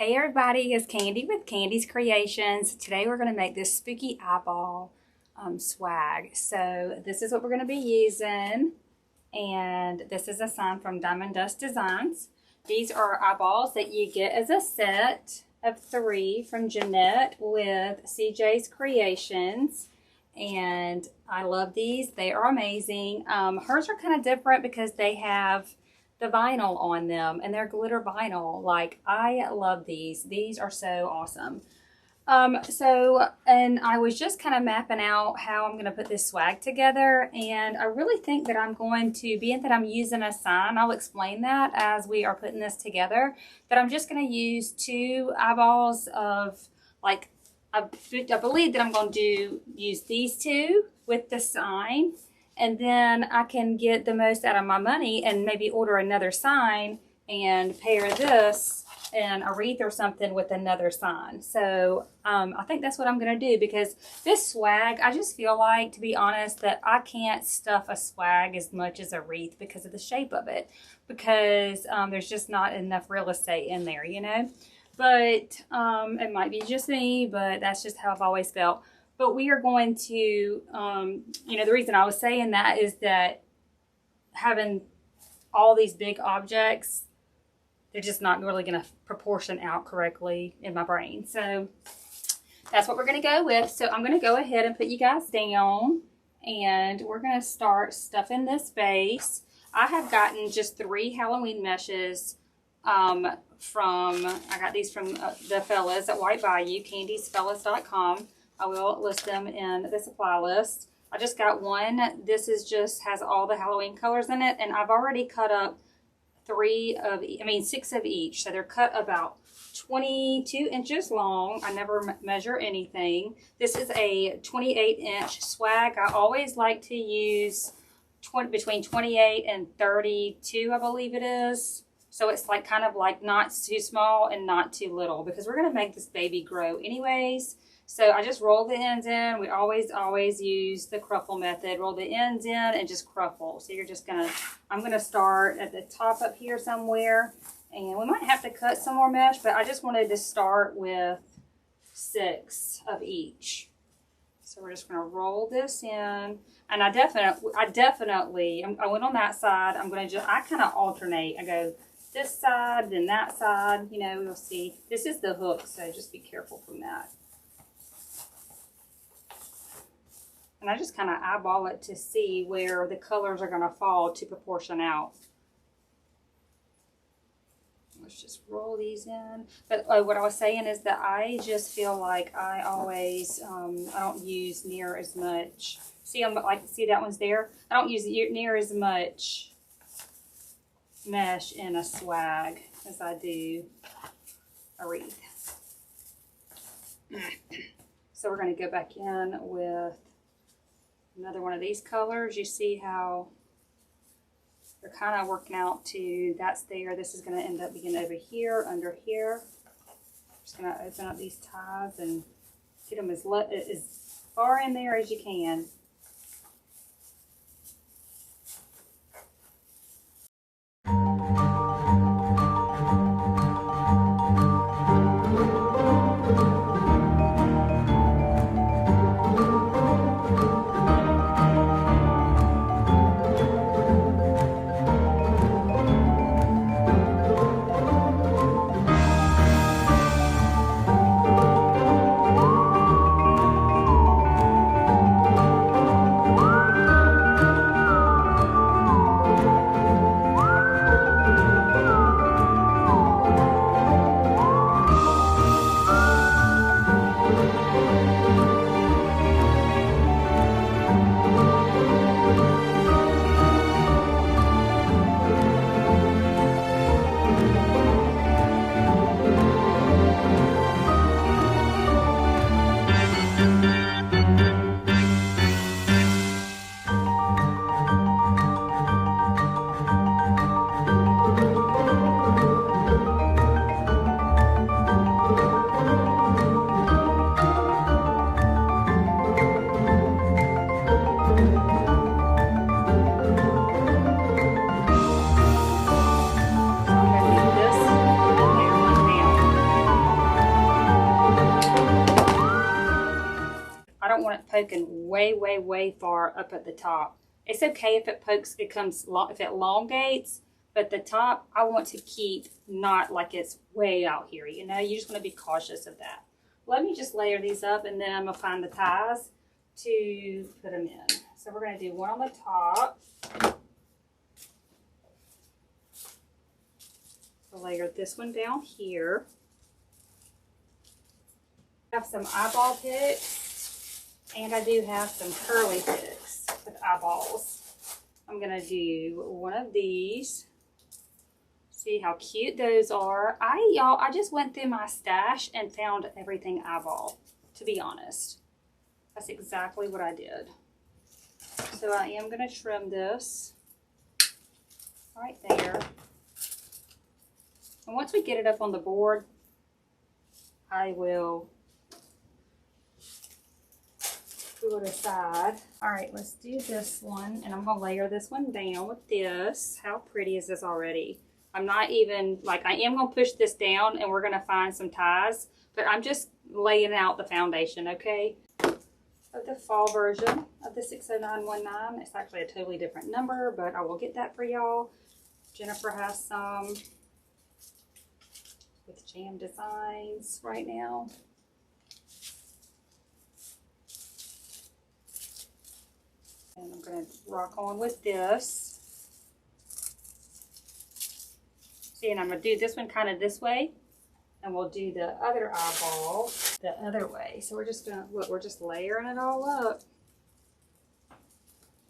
Hey everybody, it's Candy with KANDI'S Kreations. Today we're going to make this spooky eyeball swag. So this is what we're going to be using, and this is a sign from Diamond Dust Designs. These are eyeballs that you get as a set of 3 from Jeanette with CJ's Kreations, and I love these. They are amazing. Hers are kind of different because they have the vinyl on them, and they're glitter vinyl. Like, I love these. These are so awesome. And I was just kind of mapping out how I'm going to put this swag together, and I really think that I'm going to, being that I'm using a sign, I'll explain that as we are putting this together, that I'm just going to use 2 eyeballs of, like, I believe that I'm going to use these 2 with the sign, and then I can get the most out of my money and maybe order another sign and pair this and a wreath or something with another sign. So I think that's what I'm going to do, because this swag, I just feel like, to be honest, that I can't stuff a swag as much as a wreath because of the shape of it, because there's just not enough real estate in there, you know. But it might be just me, but that's just how I've always felt. But we are going to, you know, the reason I was saying that is that having all these big objects, they're just not really going to proportion out correctly in my brain. So that's what we're going to go with. So I'm going to go ahead and put you guys down, and we're going to start stuffing this base. I have gotten just 3 Halloween meshes I got these from the fellas at White Bayou, KANDI'S I will list them in the supply list. I just got one. This is just has all the Halloween colors in it, and I've already cut up 6 of each. So they're cut about 22 inches long. I never measure anything. This is a 28-inch swag. I always like to use between 28 and 32, I believe it is. So it's like kind of like not too small and not too little, because we're going to make this baby grow anyways. So I just roll the ends in. We always use the cruffle method. Roll the ends in and just cruffle. So you're just going to, I'm going to start at the top up here somewhere. And we might have to cut some more mesh, but I just wanted to start with 6 of each. So we're just going to roll this in. And I went on that side. I'm going to just, I kind of alternate. I go this side, then that side. You know, you'll see. This is the hook, so just be careful from that. And I just kind of eyeball it to see where the colors are going to fall to proportion out. Let's just roll these in. But what I was saying is that I just feel like I always, I don't use near as much. See, see that one's there? I don't use near as much mesh in a swag as I do a wreath. So we're going to go back in with another one of these colors. You see how they're kind of working out to, that's there. This is going to end up being over here, under here. Just going to open up these ties and get them as far in there as you can. poking way, way, way far up at the top. It's okay if it pokes, if it elongates, but the top I want to keep not like it's way out here, you know? You just want to be cautious of that. Let me just layer these up, and then I'm going to find the ties to put them in. So we're going to do one on the top. I'll layer this one down here. I have some eyeball picks, and I do have some curly picks with eyeballs. I'm going to do one of these. See how cute those are. I just went through my stash and found everything eyeball, to be honest. That's exactly what I did. So I am going to trim this right there. And once we get it up on the board, I will pull it aside. All right, let's do this one. And I'm going to layer this one down with this. How pretty is this already? I'm not even, like, I am going to push this down and we're going to find some ties. But I'm just laying out the foundation, okay? Of the fall version of the 60919. It's actually a totally different number, but I will get that for y'all. Jennifer has some with Jam Designs right now. And I'm going to rock on with this. See, and I'm going to do this one kind of this way. And we'll do the other eyeball the other way. So we're just going to, look, we're just layering it all up.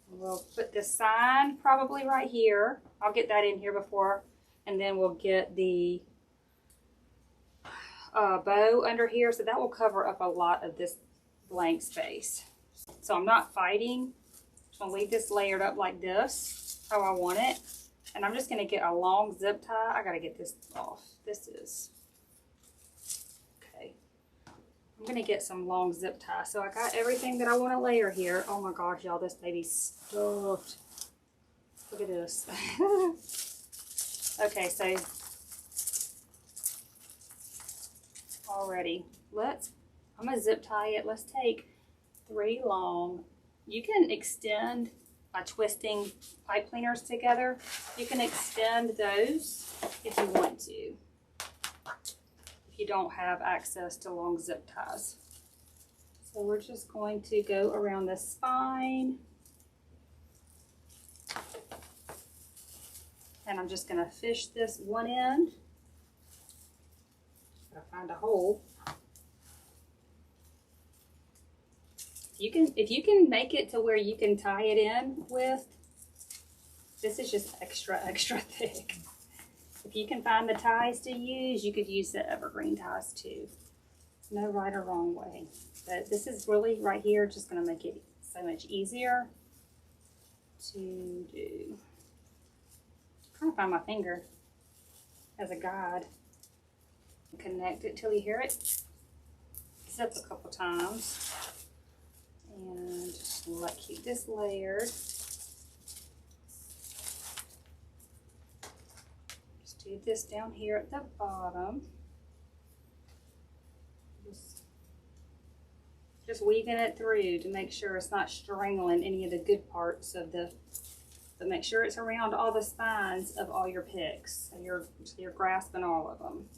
We'll put the sign probably right here. I'll get that in here before. And then we'll get the bow under here. So that will cover up a lot of this blank space. So I'm not fighting. I'm going to leave this layered up like this, how I want it. And I'm just going to get a long zip tie. I got to get this off. This is, okay. I'm going to get some long zip tie. So I got everything that I want to layer here. Oh my gosh, y'all, this baby's stuffed. Look at this. Okay, so already, I'm going to zip tie it. Let's take 3 long. You can extend by twisting pipe cleaners together. You can extend those if you want to, if you don't have access to long zip ties. So we're just going to go around the spine. And I'm just going to fish this one end. Gotta find a hole. If you can make it to where you can tie it in with, this is just extra thick. If you can find the ties to use, you could use the evergreen ties too. No right or wrong way. But this is really right here just going to make it so much easier to do. I'm trying to find my finger as a guide. Connect it till you hear it. Zip a couple times. And just keep this layered. Just do this down here at the bottom. Just weaving it through to make sure it's not strangling any of the good parts of the, but make sure it's around all the spines of all your picks. So you're grasping all of them.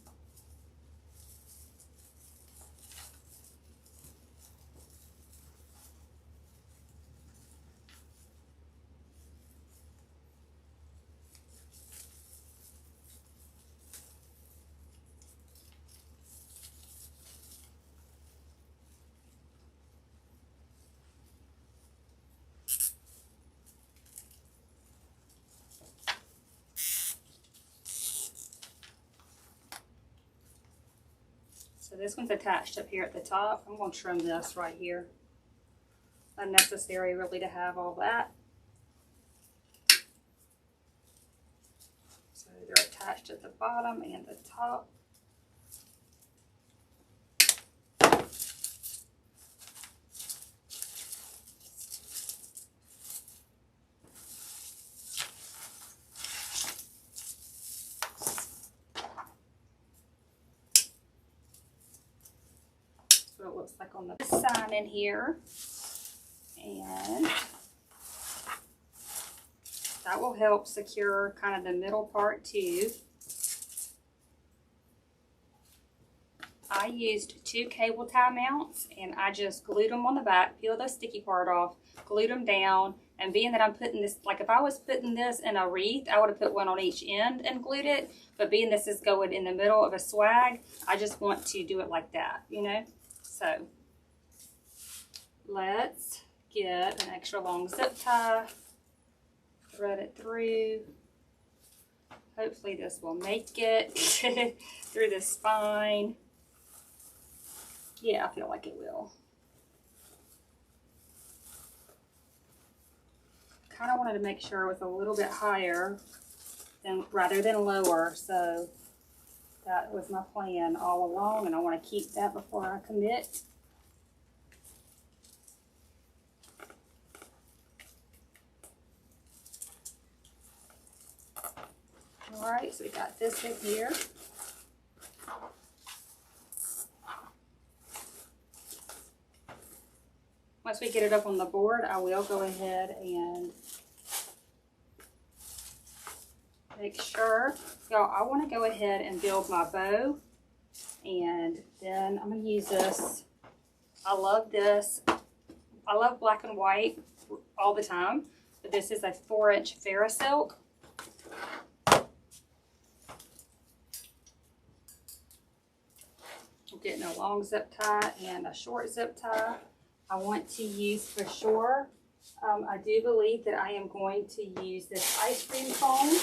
So this one's attached up here at the top. I'm going to trim this right here. Unnecessary really to have all that. So they're attached at the bottom and the top. it looks like on the sign in here. And that will help secure kind of the middle part too. I used 2 cable tie mounts and I just glued them on the back, peeled the sticky part off, glued them down, and being that I'm putting this, like if I was putting this in a wreath, I would have put one on each end and glued it, but being this is going in the middle of a swag, I just want to do it like that, you know? So, let's get an extra long zip tie, thread it through. Hopefully this will make it through the spine. Yeah, I feel like it will. Kind of wanted to make sure it was a little bit higher than rather than lower, so that was my plan all along, and I want to keep that before I commit. All right, so we got this in here. Once we get it up on the board, I will go ahead and make sure. Y'all, I want to go ahead and build my bow, and then I'm going to use this. I love this. I love black and white all the time, but this is a 4-inch Ferrosilk. I'm getting a long zip tie and a short zip tie. I want to use for sure. I do believe that I am going to use this ice cream cone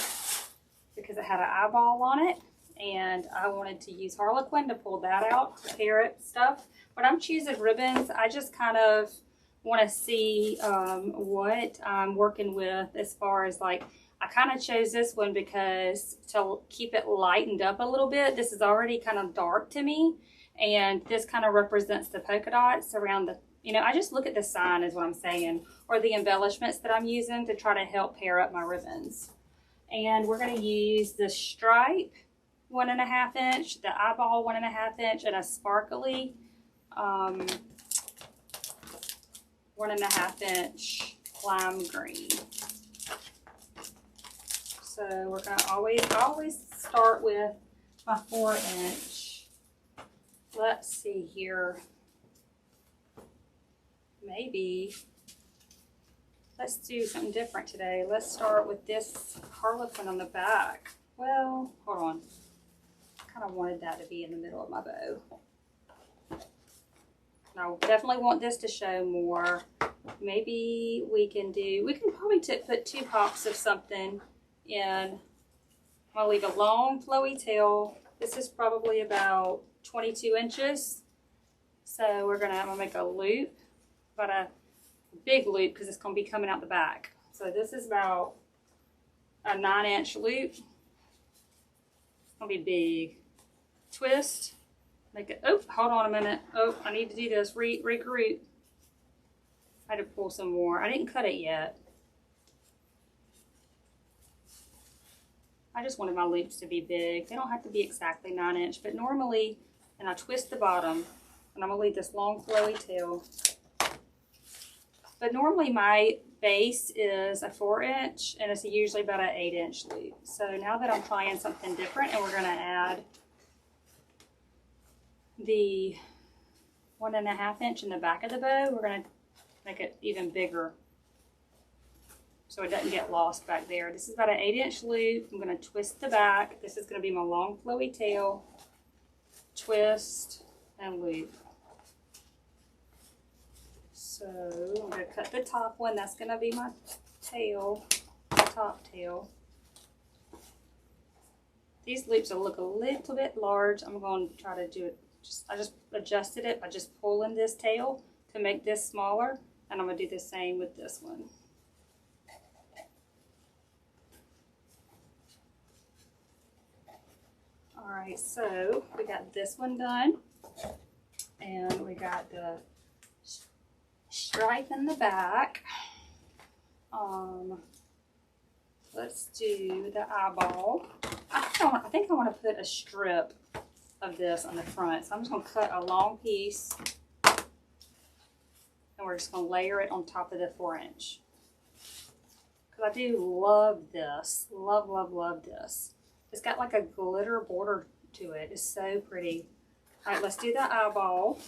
because it had an eyeball on it, and I wanted to use Harlequin to pull that out to pair it stuff. When I'm choosing ribbons, I just kind of want to see what I'm working with as far as like, I kind of chose this one because to keep it lightened up a little bit. This is already kind of dark to me, and this kind of represents the polka dots around the, you know, I just look at the sign is what I'm saying, or the embellishments that I'm using to try to help pair up my ribbons. And we're going to use the stripe 1.5 inch, the eyeball 1.5 inch, and a sparkly 1.5 inch lime green. So we're going to always start with my 4 inch. Let's see here. Maybe let's do something different today. Let's start with this Harlequin on the back. Well, hold on. I kind of wanted that to be in the middle of my bow. And I definitely want this to show more. Maybe we can probably put 2 pops of something in. I'll leave a long flowy tail. This is probably about 22 inches. So I'm gonna make a loop, but a big loop because it's gonna be coming out the back. So this is about a 9-inch loop. It's gonna be big. Twist, make it, oh, hold on a minute. Oh, I need to do this, regroup. I had to pull some more. I didn't cut it yet. I just wanted my loops to be big. They don't have to be exactly 9-inch, but normally, and I twist the bottom, and I'm gonna leave this long flowy tail. But normally my base is a 4-inch, and it's usually about an 8-inch loop. So now that I'm trying something different, and we're gonna add the 1.5 inch in the back of the bow, we're gonna make it even bigger so it doesn't get lost back there. This is about an 8-inch loop. I'm gonna twist the back. This is gonna be my long flowy tail. Twist and loop. So I'm gonna cut the top one. That's gonna be my tail, the top tail. These loops will look a little bit large. I'm going to try to do it. I just adjusted it by just pulling this tail to make this smaller, and I'm gonna do the same with this one. All right, so we got this one done, and we got the stripe in the back. Let's do the eyeball. I think I want to put a strip of this on the front, so I'm just going to cut a long piece And we're just going to layer it on top of the 4-inch. Because I do love this. Love, love, love this. It's got like a glitter border to it. It's so pretty. All right, let's do the eyeball.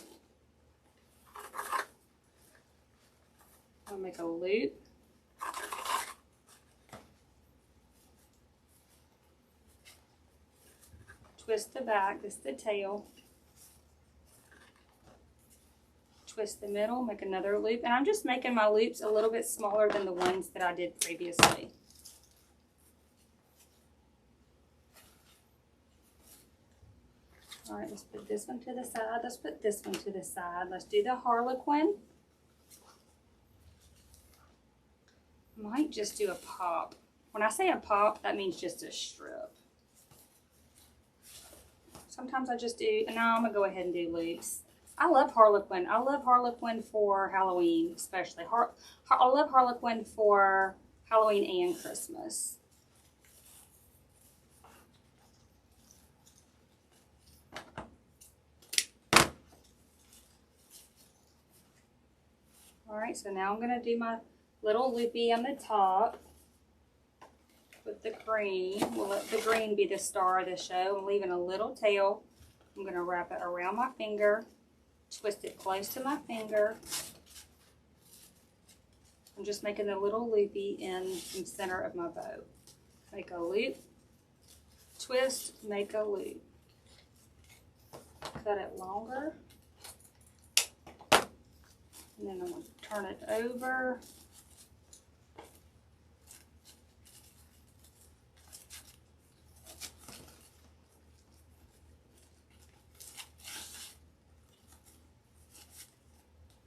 I'll make a loop. Twist the back, this is the tail. Twist the middle, make another loop. And I'm just making my loops a little bit smaller than the ones that I did previously. All right, let's put this one to the side. Let's put this one to the side. Let's do the Harlequin. Might just do a pop. When I say a pop, that means just a strip. Sometimes I just do, and now I'm gonna go ahead and do loops. I love Harlequin. I love Harlequin for Halloween, especially. I love Harlequin for Halloween and Christmas. All right, so now I'm gonna do my little loopy on the top with the green. We'll let the green be the star of the show. I'm leaving a little tail. I'm gonna wrap it around my finger, twist it close to my finger. I'm just making a little loopy in the center of my bow. Make a loop, twist, make a loop. Cut it longer. And then I'm going to turn it over.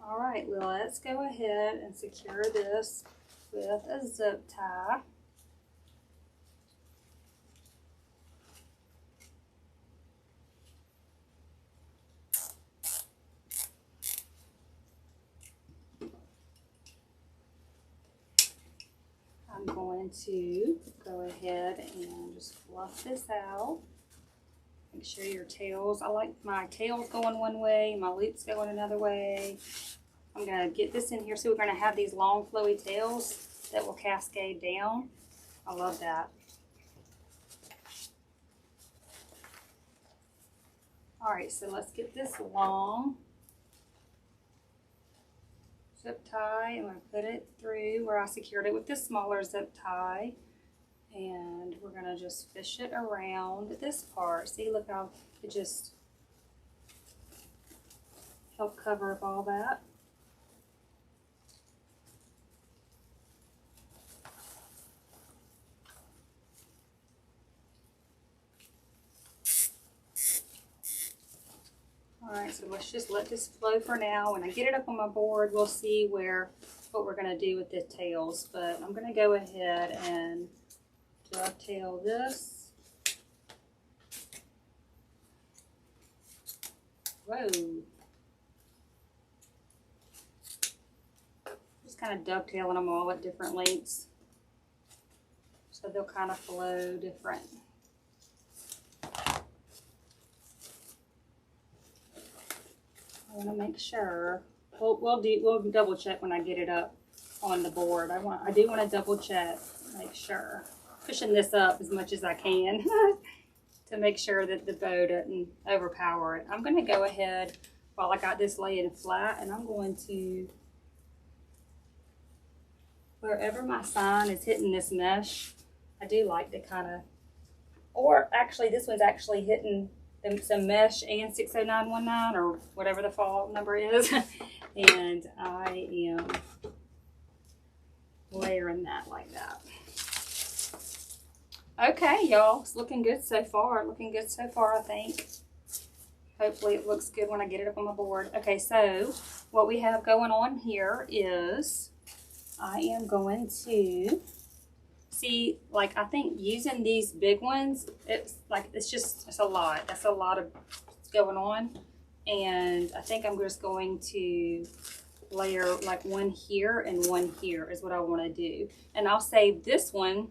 All right, well, let's go ahead and secure this with a zip tie. I'm going to go ahead and just fluff this out. Make sure your tails, I like my tails going one way, my loops going another way. I'm going to get this in here. So we're going to have these long flowy tails that will cascade down. I love that. All right, so let's get this long zip tie. I'm going to put it through where I secured it with the smaller zip tie. And we're going to just fish it around this part. See, look how it just helped cover up all that. Alright, so let's just let this flow for now. When I get it up on my board, we'll see what we're going to do with the tails. But I'm going to go ahead and dovetail this. Whoa. Just kind of dovetailing them all at different lengths. So they'll kind of flow different. I want to make sure. We'll double check when I get it up on the board. I do want to double check, make sure. Pushing this up as much as I can to make sure that the bow doesn't overpower it. I'm going to go ahead while I got this laying flat, and I'm going to, wherever my sign is hitting this mesh, I do like to kind of, or actually this one's actually hitting some mesh and 60919 or whatever the fall number is. And I am layering that like that. Okay, y'all, it's looking good so far. Looking good so far, I think. Hopefully it looks good when I get it up on my board. Okay, so what we have going on here is I am going to see, like, I think using these big ones, it's a lot. That's a lot of going on. And I think I'm just going to layer like one here and one here is what I want to do. And I'll save this one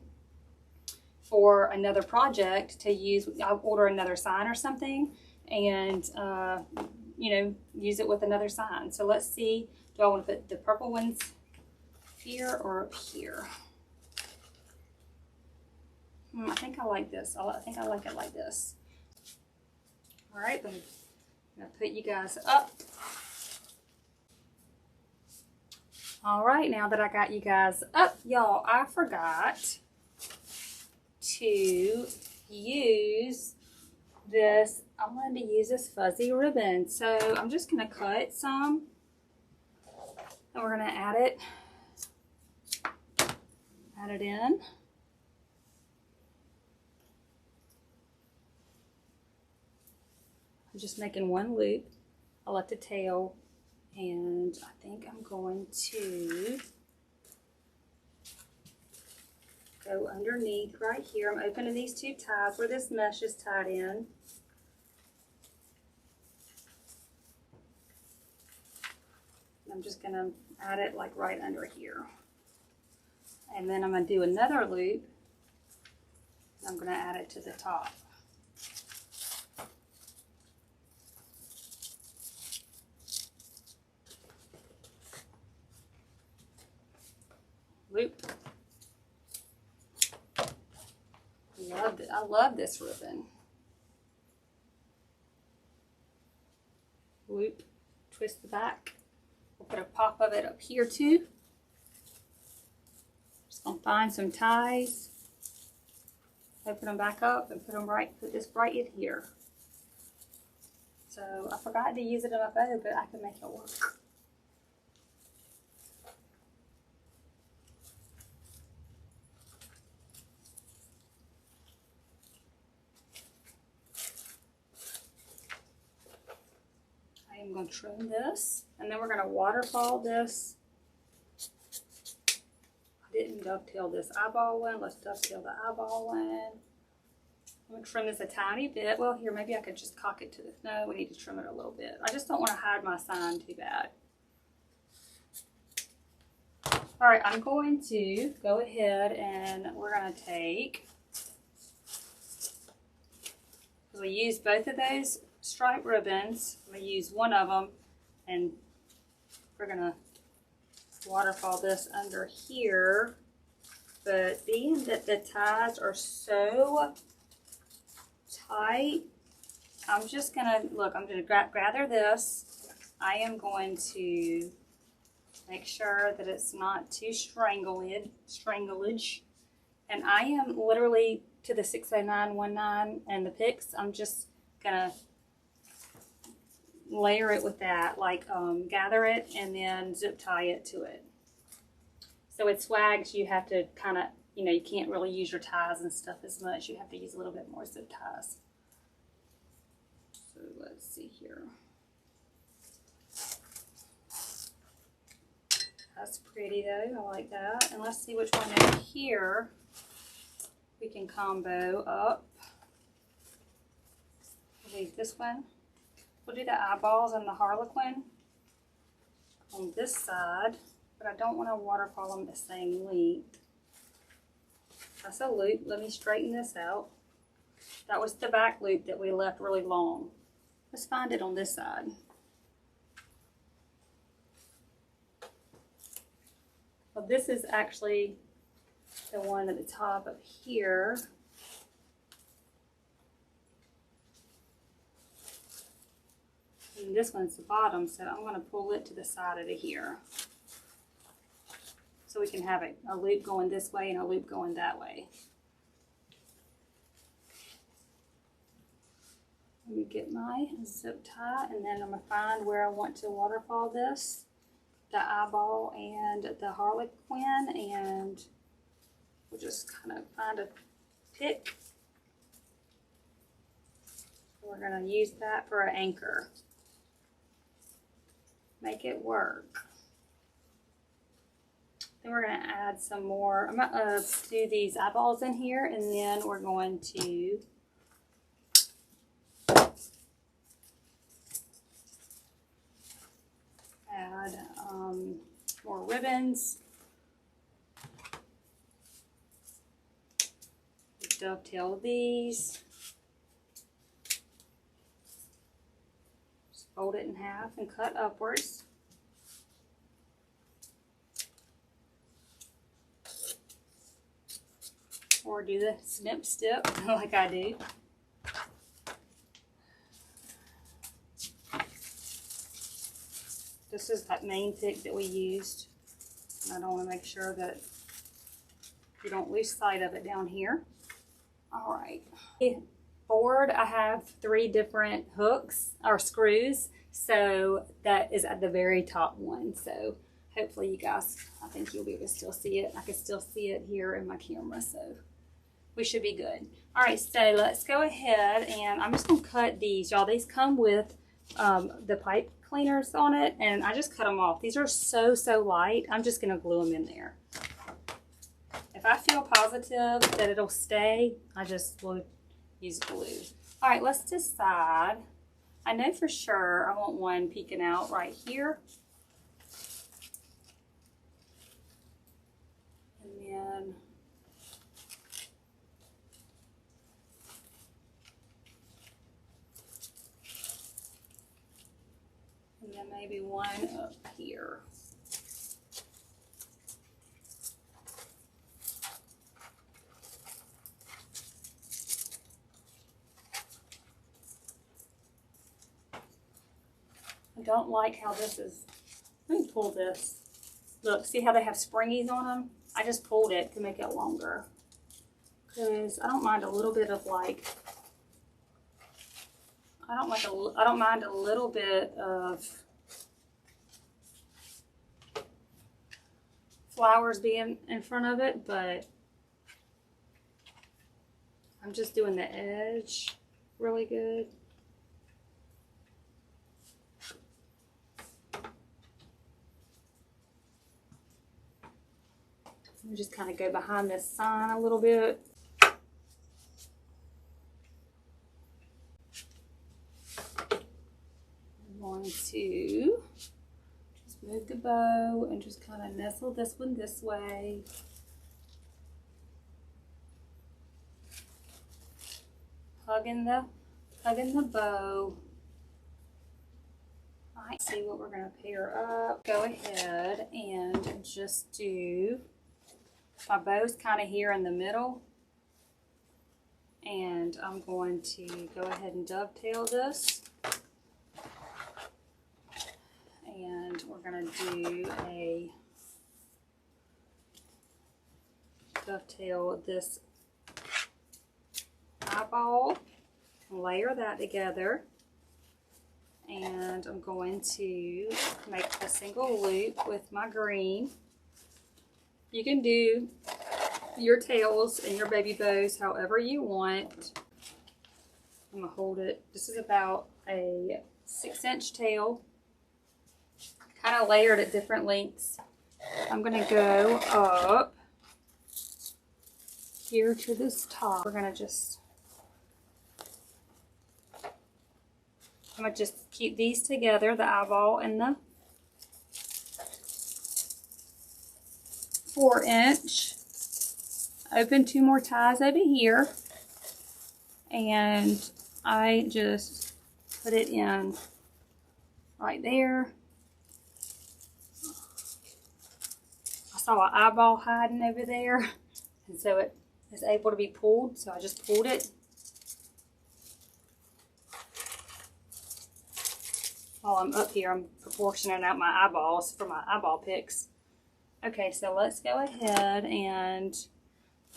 for another project to use. I'll order another sign or something and you know, use it with another sign. So let's see, do I want to put the purple ones here or up here? I think I like this. I think I like it like this. All right, I'm gonna put you guys up. All right, now that I got you guys up, y'all, I forgot to use this. I wanted to use this fuzzy ribbon, so I'm just gonna cut some, and we're gonna add it in. I'm just making one loop. I'll let the tail, and I think I'm going to go underneath right here. I'm opening these two ties where this mesh is tied in. I'm just gonna add it like right under here. And then I'm gonna do another loop. I'm gonna add it to the top. Loop. Love it. I love this ribbon. Loop, twist the back. We'll put a pop of it up here too. Just gonna find some ties, open them back up, and put this right in here. So I forgot to use it in my bow, but I can make it work. I'm going to trim this, and then we're going to waterfall this. I didn't dovetail this eyeball one. Let's dovetail the eyeball one. I'm going to trim this a tiny bit. Well, here, maybe I could just cock it to the, no, we need to trim it a little bit. I just don't want to hide my sign too bad. All right, I'm going to go ahead and we're going to take, we'll use both of those striped ribbons. I'm going to use one of them, and we're going to waterfall this under here. But being that the ties are so tight, I'm just going to, look, I'm going to gather this. I am going to make sure that it's not too stranglage. And I am literally to the 60919 and the picks, I'm just going to layer it with that, like gather it and then zip tie it to it. So with swags, you have to kind of, you know, you can't really use your ties and stuff as much. You have to use a little bit more zip ties. So let's see here. That's pretty though, I like that. And let's see which one over here we can combo up. We'll leave this one. We'll do the eyeballs and the harlequin on this side, but I don't want to waterfall them the same length. That's a loop. Let me straighten this out. That was the back loop that we left really long. Let's find it on this side. Well, this is actually the one at the top of here. And this one's the bottom, so I'm going to pull it to the side of here. So we can have a loop going this way and a loop going that way. Let me get my zip tie, and then I'm going to find where I want to waterfall this, the eyeball and the harlequin, and we'll just kind of find a pick. We're going to use that for an anchor. Make it work. Then we're going to add some more. I'm going to do these eyeballs in here, and then we're going to add more ribbons. Dovetail these. Just fold it in half and cut upwards. Or do the snip stip like I do. This is that main pick that we used. And I don't want to make sure that you don't lose sight of it down here. All right. Forward, I have 3 different hooks or screws. So that is at the very top one. So hopefully you guys, I think you'll be able to still see it. I can still see it here in my camera. So we should be good. All right, so let's go ahead and I'm just gonna cut these, y'all. These come with the pipe cleaners on it, and I just cut them off. These are so light. I'm just gonna glue them in there. If I feel positive that it'll stay, I just will use glue. All right, let's decide. I know for sure I want one peeking out right here. And then maybe one up here. I don't like how this is. Let me pull this. Look, see how they have springies on them? I just pulled it to make it longer. Because I don't mind a little bit of like, I don't mind a little bit of flowers being in front of it, but I'm just doing the edge really good. Let me just kind of go behind this sign a little bit. I'm going to just move the bow and just kind of nestle this one this way. Hugging the bow. All right, see what we're going to pair up. Go ahead and just do. My bow's kind of here in the middle, and I'm going to go ahead and dovetail this, and we're going to do a dovetail this eyeball, layer that together, and I'm going to make a single loop with my green. You can do your tails and your baby bows however you want. I'm gonna hold it. This is about a 6-inch tail, kind of layered at different lengths. I'm gonna go up here to this top. I'm gonna just keep these together, the eyeball and the 4-inch. Open 2 more ties over here, and I just put it in right there. I saw an eyeball hiding over there, and so it is able to be pulled, so I just pulled it. While I'm up here, I'm proportioning out my eyeballs for my eyeball picks. Okay, so let's go ahead and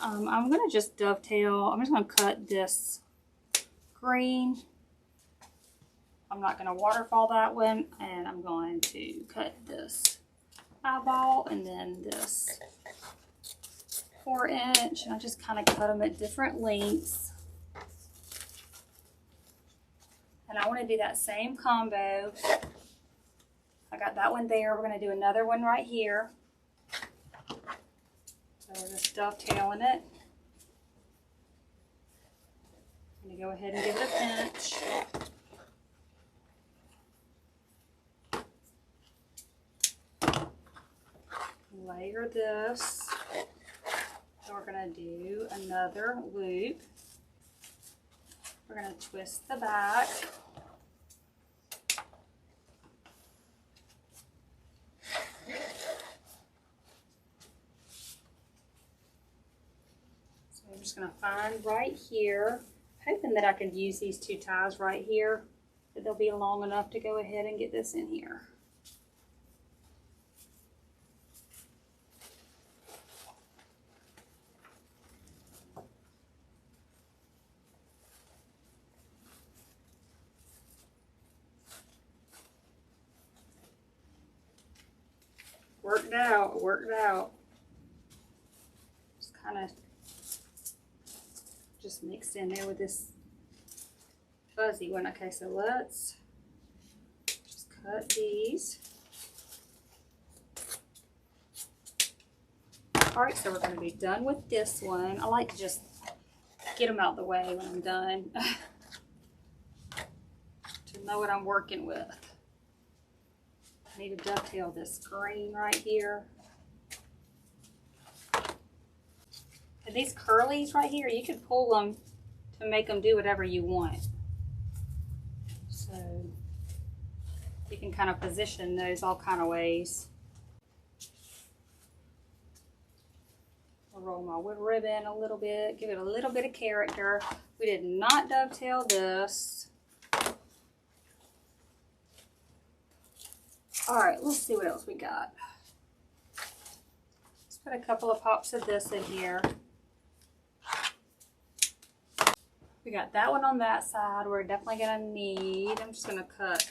I'm going to just dovetail. I'm just going to cut this green. I'm not going to waterfall that one, and I'm going to cut this eyeball and then this 4-inch, and I just kind of cut them at different lengths. And I want to do that same combo. I got that one there. We're going to do another one right here. So we're just dovetailing it. I'm going to go ahead and give it a pinch. Layer this. So we're going to do another loop. We're going to twist the back. just going to find right here, hoping that I can use these 2 ties right here, that they'll be long enough to go ahead and get this in here. Worked out, worked out. Just kind of just mixed in there with this fuzzy one. Okay, so let's just cut these. All right, so we're going to be done with this one. I like to just get them out the way when I'm done to know what I'm working with. I need to dovetail this green right here. And these curlies right here, you can pull them to make them do whatever you want. So you can kind of position those all kind of ways. I'll roll my wood ribbon a little bit, give it a little bit of character. We did not dovetail this. All right, let's see what else we got. Let's put a couple of pops of this in here. We got that one on that side. We're definitely gonna need, I'm just gonna cut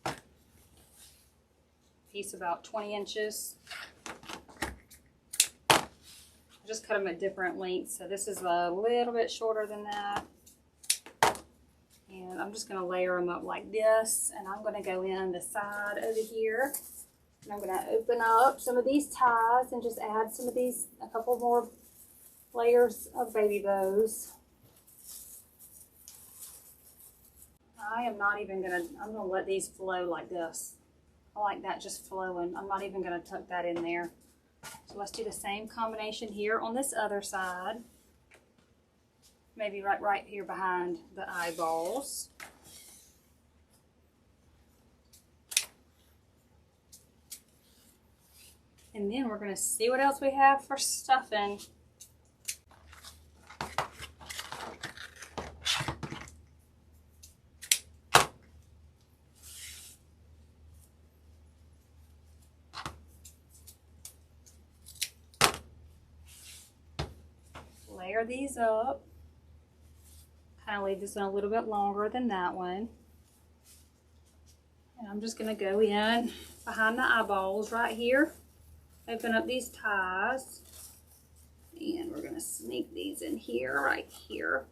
a piece about 20 inches. I just cut them at different lengths. So this is a little bit shorter than that. And I'm just going to layer them up like this, and I'm going to go in the side over here, and I'm going to open up some of these ties and just add some of these, a couple more layers of baby bows. I am not even going to, I'm going to let these flow like this. I like that just flowing. I'm not even going to tuck that in there. So let's do the same combination here on this other side. Maybe right here behind the eyeballs. And then we're going to see what else we have for stuffing. Layer these up. Kind of leave this one a little bit longer than that one. And I'm just going to go in behind the eyeballs right here. Open up these ties. And we're going to sneak these in here, right here.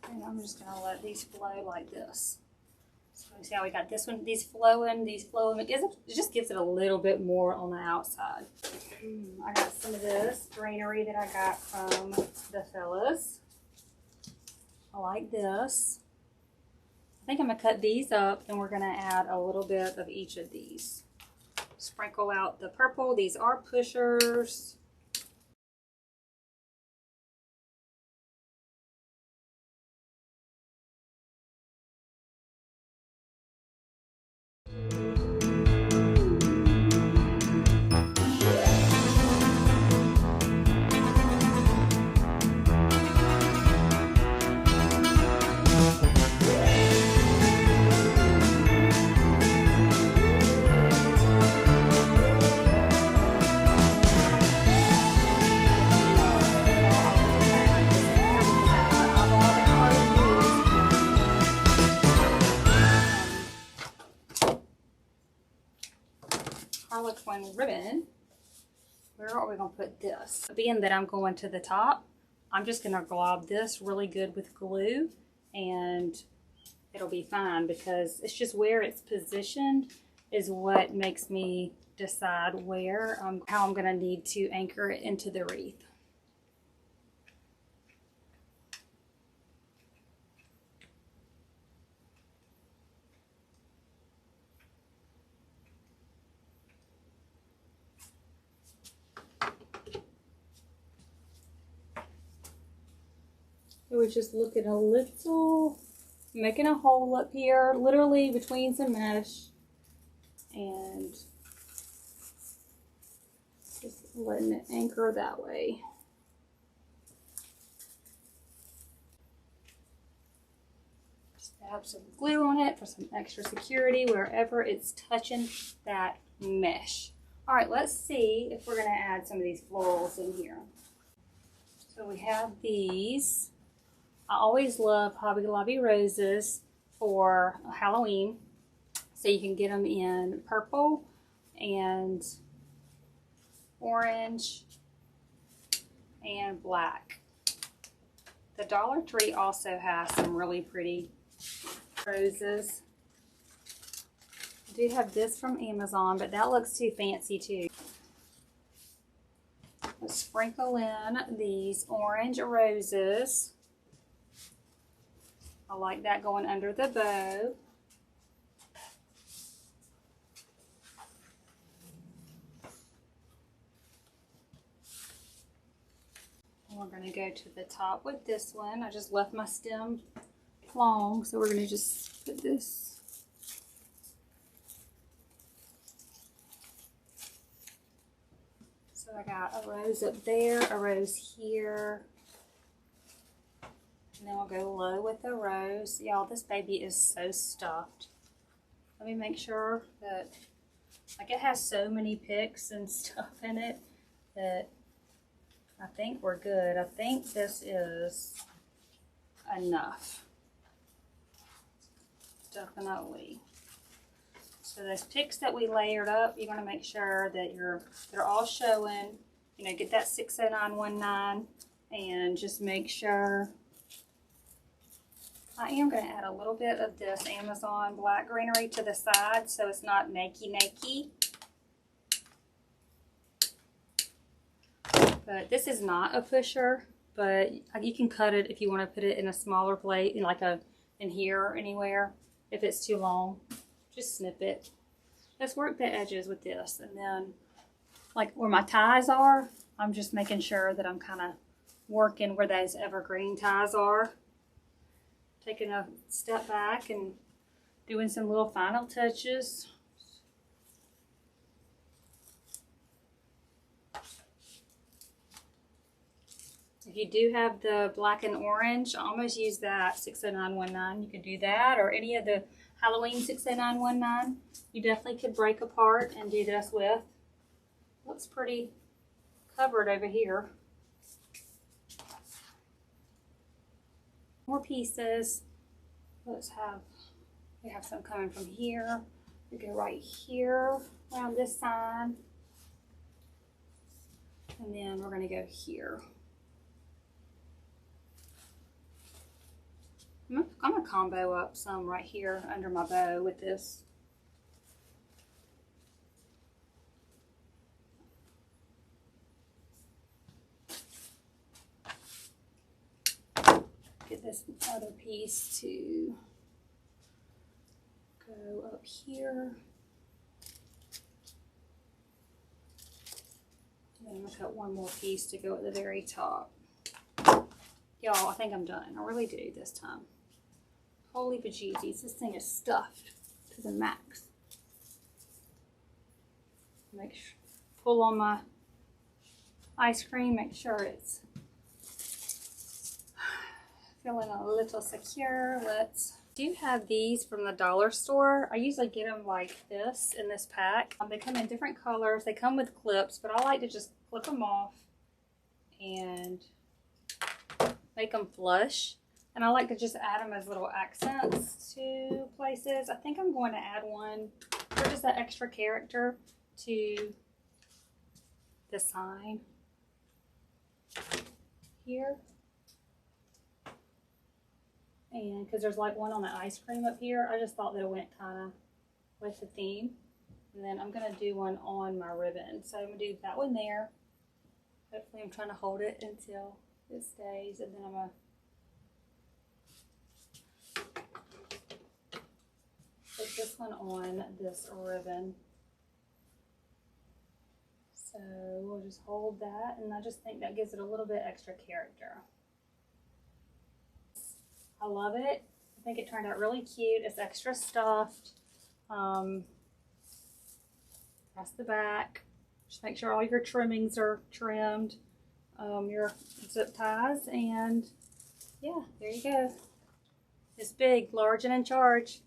And I'm just going to let these flow like this. So you see how we got this one, these flowing. It just gives it a little bit more on the outside. I got some of this greenery that I got from the fellas. I like this. I think I'm going to cut these up, and we're going to add a little bit of each of these. Sprinkle out the purple. These are pushers. Harlequin ribbon. Where are we going to put this? Being that I'm going to the top, I'm just going to glob this really good with glue, and it'll be fine because it's just where it's positioned is what makes me decide where how I'm going to need to anchor it into the wreath. So we're just looking a little, making a hole up here, literally between some mesh, and just letting it anchor that way. Just dab some glue on it for some extra security wherever it's touching that mesh. All right, let's see if we're going to add some of these florals in here. So we have these. I always love Hobby Lobby roses for Halloween. So you can get them in purple and orange and black. The Dollar Tree also has some really pretty roses. I do have this from Amazon, but that looks too fancy too. Let's sprinkle in these orange roses. I like that going under the bow. And we're going to go to the top with this one. I just left my stem long, so we're going to just put this. So I got a rose up there, a rose here, and then we'll go low with the rose. Y'all, this baby is so stuffed. Let me make sure that, like, it has so many picks and stuff in it that I think we're good. I think this is enough. Definitely. So those picks that we layered up, you want to make sure that they're all showing. You know, get that 60919 and just make sure. I am going to add a little bit of this Amazon black greenery to the side so it's not nakey. But this is not a pusher, but you can cut it if you want to put it in a smaller plate, in here or anywhere. If it's too long, just snip it. Let's work the edges with this, and then like where my ties are, I'm just making sure that I'm kind of working where those evergreen ties are. Taking a step back and doing some little final touches. If you do have the black and orange, I almost use that 60919. You could do that, or any of the Halloween 60919. You definitely could break apart and do this with. Looks pretty covered over here. More pieces. We have some coming from here. We go right here around this side. And then we're going to go here. I'm going to combo up some right here under my bow with this. Get this other piece to go up here. And then I'm going to cut one more piece to go at the very top. Y'all, I think I'm done. I really do this time. Holy bejesus, this thing is stuffed to the max. Pull on my ice cream, make sure it's feeling a little secure. Do have these from the dollar store. I usually get them like this in this pack. They come in different colors. They come with clips, but I like to just clip them off and make them flush. And I like to just add them as little accents to places. I think I'm going to add one for just that extra character to the sign here. And because there's like one on the ice cream up here, I just thought that it went kind of with the theme. And then I'm going to do one on my ribbon. So I'm going to do that one there. Hopefully I'm trying to hold it until it stays. And then I'm going to put this one on this ribbon. So we'll just hold that, and I just think that gives it a little bit extra character. I love it. I think it turned out really cute. It's extra stuffed. That's the back. Just make sure all your trimmings are trimmed. Your zip ties, and yeah, there you go. It's big, large, and in charge.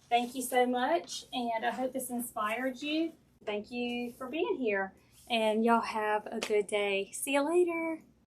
Thank you so much, and I hope this inspired you. Thank you for being here, and y'all have a good day. See you later.